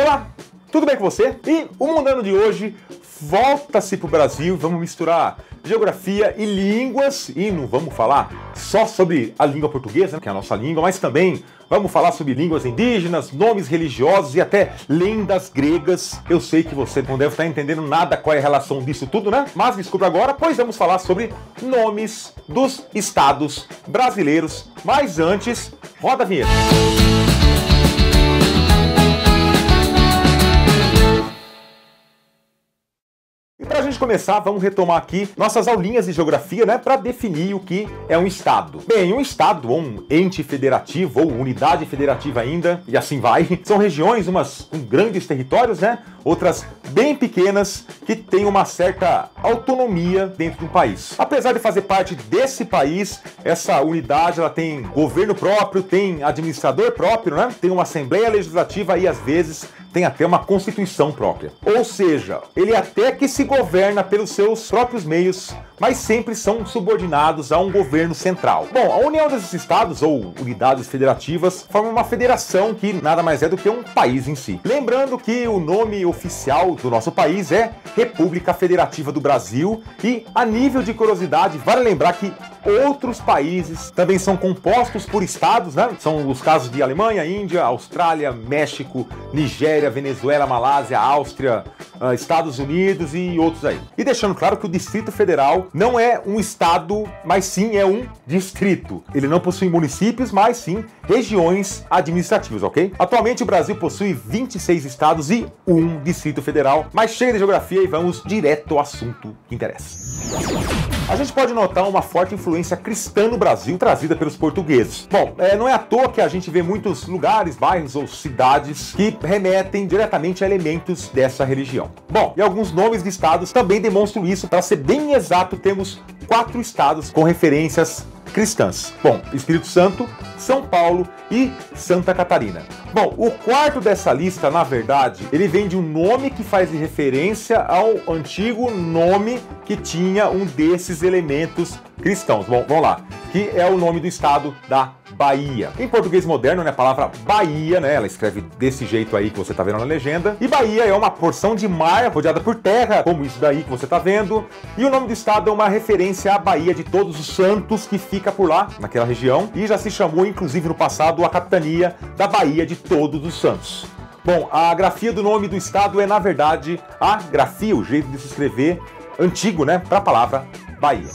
Olá, tudo bem com você? E o Mundano de hoje volta-se para o Brasil, vamos misturar geografia e línguas, e não vamos falar só sobre a língua portuguesa, que é a nossa língua, mas também vamos falar sobre línguas indígenas, nomes religiosos e até lendas gregas. Eu sei que você não deve estar entendendo nada qual é a relação disso tudo, né? Mas desculpa agora, pois vamos falar sobre nomes dos estados brasileiros. Mas antes, roda a vinheta. Para a gente começar, vamos retomar aqui nossas aulinhas de geografia, né, para definir o que é um estado. Bem, um estado, ou um ente federativo, ou unidade federativa ainda, e assim vai, são regiões, umas com grandes territórios, né, outras bem pequenas, que têm uma certa autonomia dentro do país. Apesar de fazer parte desse país, essa unidade, ela tem governo próprio, tem administrador próprio, né, tem uma assembleia legislativa e às vezes tem até uma constituição própria. Ou seja, ele até que se governa pelos seus próprios meios, mas sempre são subordinados a um governo central. Bom, a união desses estados, ou unidades federativas, forma uma federação que nada mais é do que um país em si. Lembrando que o nome oficial do nosso país é República Federativa do Brasil, e a nível de curiosidade, vale lembrar que outros países também são compostos por estados, né? São os casos de Alemanha, Índia, Austrália, México, Nigéria, Venezuela, Malásia, Áustria, Estados Unidos e outros aí. E deixando claro que o Distrito Federal não é um estado, mas sim é um distrito. Ele não possui municípios, mas sim regiões administrativas, ok? Atualmente o Brasil possui 26 estados e um Distrito Federal, mas chega de geografia e vamos direto ao assunto que interessa. A gente pode notar uma forte influência cristã no Brasil, trazida pelos portugueses. Bom, não é à toa que a gente vê muitos lugares, bairros ou cidades que remetem diretamente a elementos dessa religião. Bom, e alguns nomes de estados também demonstram isso. Para ser bem exato, temos 4 estados com referências cristãs. Bom, Espírito Santo, São Paulo e Santa Catarina. Bom, o quarto dessa lista, na verdade, ele vem de um nome que faz referência ao antigo nome que tinha um desses elementos cristãos. Bom, vamos lá, que é o nome do estado da Bahia. Em português moderno, né, a palavra Bahia, né, ela escreve desse jeito aí que você tá vendo na legenda. E Bahia é uma porção de mar rodeada por terra, como isso daí que você tá vendo. E o nome do estado é uma referência à Baía de Todos os Santos, que fica por lá, naquela região. E já se chamou, inclusive no passado, a capitania da Baía de Todos os Santos. Bom, a grafia do nome do estado é, na verdade, a grafia, o jeito de se escrever antigo, né, para a palavra Bahia.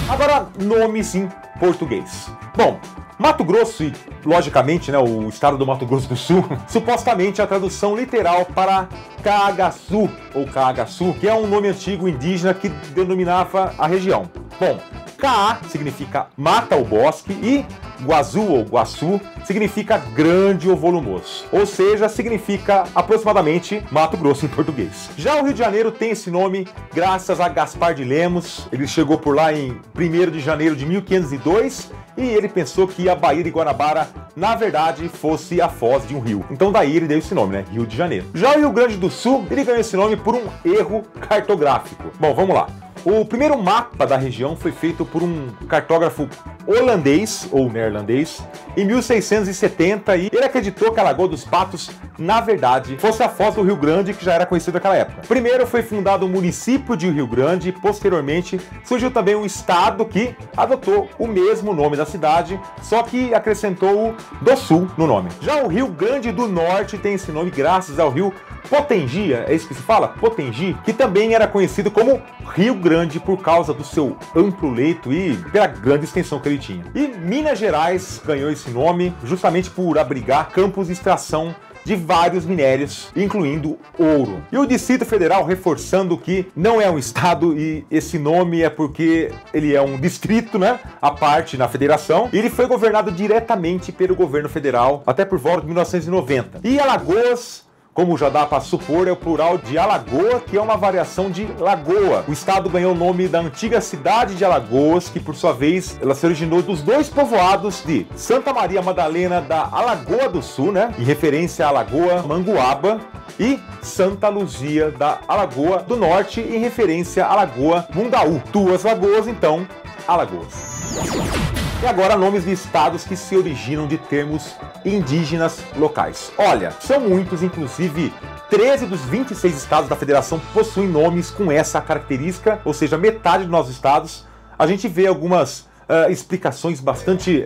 Agora, nomes em português. Bom, Mato Grosso e, logicamente, né, o estado do Mato Grosso do Sul, supostamente a tradução literal para Cagaçu, ou Cagaçu, que é um nome antigo indígena que denominava a região. Bom, Caá significa mata ou bosque e Guazu ou Guaçu significa grande ou volumoso, ou seja, significa aproximadamente Mato Grosso em português. Já o Rio de Janeiro tem esse nome graças a Gaspar de Lemos. Ele chegou por lá em 1º de janeiro de 1502 e ele pensou que a Baía de Guanabara, na verdade, fosse a foz de um rio. Então daí ele deu esse nome, né? Rio de Janeiro. Já o Rio Grande do Sul, ele ganhou esse nome por um erro cartográfico. Bom, vamos lá. O primeiro mapa da região foi feito por um cartógrafo holandês, ou neerlandês, em 1670, e ele acreditou que a Lagoa dos Patos, na verdade, fosse a foz do Rio Grande, que já era conhecido naquela época. Primeiro foi fundado o município de Rio Grande, e posteriormente surgiu também um estado que adotou o mesmo nome da cidade, só que acrescentou o do Sul no nome. Já o Rio Grande do Norte tem esse nome graças ao rio Potengi, é isso que se fala? Potengi, que também era conhecido como Rio Grande por causa do seu amplo leito e pela grande extensão que ele tinha. E Minas Gerais ganhou esse nome justamente por abrigar campos de extração de vários minérios, incluindo ouro. E o Distrito Federal, reforçando que não é um estado e esse nome é porque ele é um distrito, né, à parte na federação, e ele foi governado diretamente pelo governo federal até por volta de 1990. E Alagoas, como já dá para supor, é o plural de Alagoa, que é uma variação de lagoa. O estado ganhou o nome da antiga cidade de Alagoas, que por sua vez ela se originou dos dois povoados de Santa Maria Madalena da Alagoa do Sul, né, em referência à Lagoa Manguaba, e Santa Luzia da Alagoa do Norte, em referência à Lagoa Mundaú. Duas lagoas, então, Alagoas. E agora nomes de estados que se originam de termos indígenas locais. Olha, são muitos, inclusive 13 dos 26 estados da federação possuem nomes com essa característica, ou seja, metade dos nossos estados. A gente vê algumas explicações bastante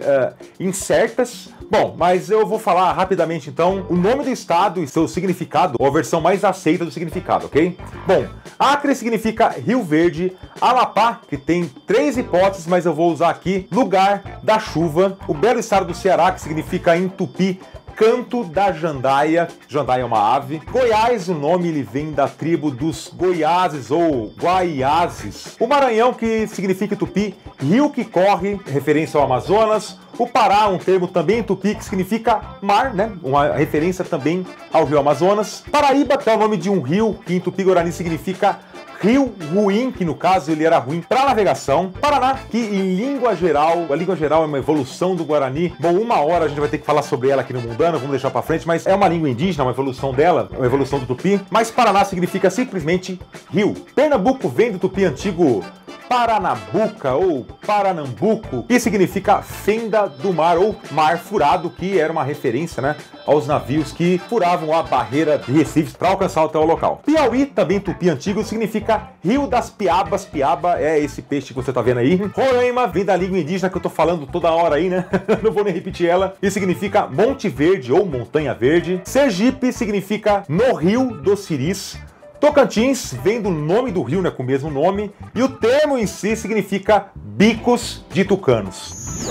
incertas. Bom, mas eu vou falar rapidamente então o nome do estado e seu significado, ou a versão mais aceita do significado, ok? Bom, Acre significa Rio Verde, Amapá, que tem 3 hipóteses, mas eu vou usar aqui, lugar da chuva, o belo estado do Ceará, que significa em tupi, Canto da Jandaia. Jandaia é uma ave. Goiás, o nome ele vem da tribo dos Goiáses ou Guaiazes. O Maranhão, que significa tupi, rio que corre, referência ao Amazonas. O Pará, um termo também em tupi que significa mar, né? Uma referência também ao rio Amazonas. Paraíba, que é o nome de um rio que em tupi-guarani significa rio ruim, que no caso ele era ruim para navegação. Paraná, que em língua geral, a língua geral é uma evolução do Guarani. Bom, uma hora a gente vai ter que falar sobre ela aqui no Mundano, vamos deixar para frente, mas é uma língua indígena, uma evolução dela, uma evolução do tupi. Mas Paraná significa simplesmente rio. Pernambuco vem do tupi antigo Paranabuca ou Paranambuco, que significa fenda do mar ou mar furado, que era uma referência, né, aos navios que furavam a barreira de Recife para alcançar até o local. Piauí, também tupi antigo, significa Rio das Piabas. Piaba é esse peixe que você tá vendo aí. Roraima vem da língua indígena que eu tô falando toda hora aí, né? Não vou nem repetir ela. E significa Monte Verde ou Montanha Verde. Sergipe significa no Rio dos Siris. Tocantins vem do nome do rio, né, com o mesmo nome, e o termo em si significa bicos de tucanos.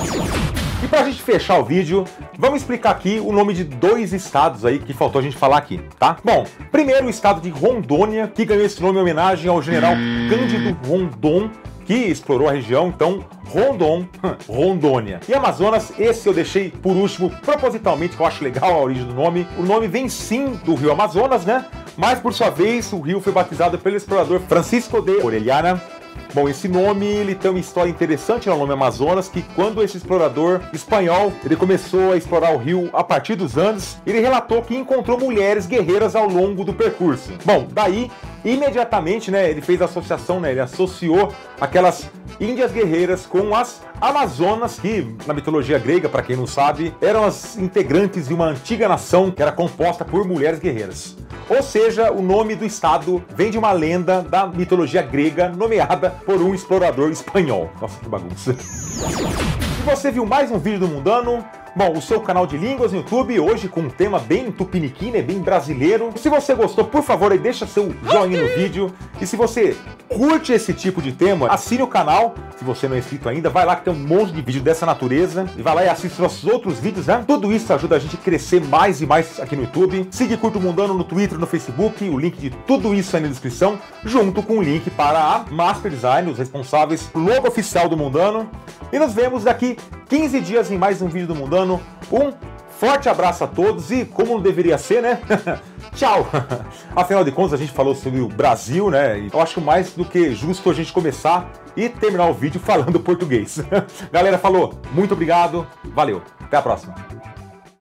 E pra gente fechar o vídeo, vamos explicar aqui o nome de 2 estados aí que faltou a gente falar aqui, tá? Bom, primeiro o estado de Rondônia, que ganhou esse nome em homenagem ao general Cândido Rondon, que explorou a região, então Rondon, Rondônia. E Amazonas, esse eu deixei por último propositalmente, que eu acho legal a origem do nome. O nome vem sim do rio Amazonas, né? Mas por sua vez, o rio foi batizado pelo explorador Francisco de Orellana. Bom, esse nome ele tem uma história interessante no nome Amazonas, que quando esse explorador espanhol ele começou a explorar o rio a partir dos Andes, ele relatou que encontrou mulheres guerreiras ao longo do percurso. Bom, daí imediatamente, né, ele fez a associação, né, ele associou aquelas índias guerreiras com as Amazonas, que na mitologia grega, para quem não sabe, eram as integrantes de uma antiga nação que era composta por mulheres guerreiras. Ou seja, o nome do estado vem de uma lenda da mitologia grega nomeada por um explorador espanhol. Nossa, que bagunça. E você viu mais um vídeo do Mundano? Bom, o seu canal de línguas no YouTube, hoje com um tema bem tupiniquim, né, bem brasileiro. Se você gostou, por favor, aí deixa seu joinha no vídeo. E se você curte esse tipo de tema, assine o canal. Se você não é inscrito ainda, vai lá que tem um monte de vídeo dessa natureza. E vai lá e assiste nossos outros vídeos, né? Tudo isso ajuda a gente a crescer mais e mais aqui no YouTube. Siga e curta o Mundano no Twitter, no Facebook. O link de tudo isso aí na descrição, junto com o link para a Master Design, os responsáveis pelo logo oficial do Mundano. E nos vemos daqui 15 dias em mais um vídeo do Mundano. Um forte abraço a todos e, como não deveria ser, né? Tchau! Afinal de contas, a gente falou sobre o Brasil, né? E eu acho mais do que justo a gente começar e terminar o vídeo falando português. Galera, falou, muito obrigado, valeu, até a próxima!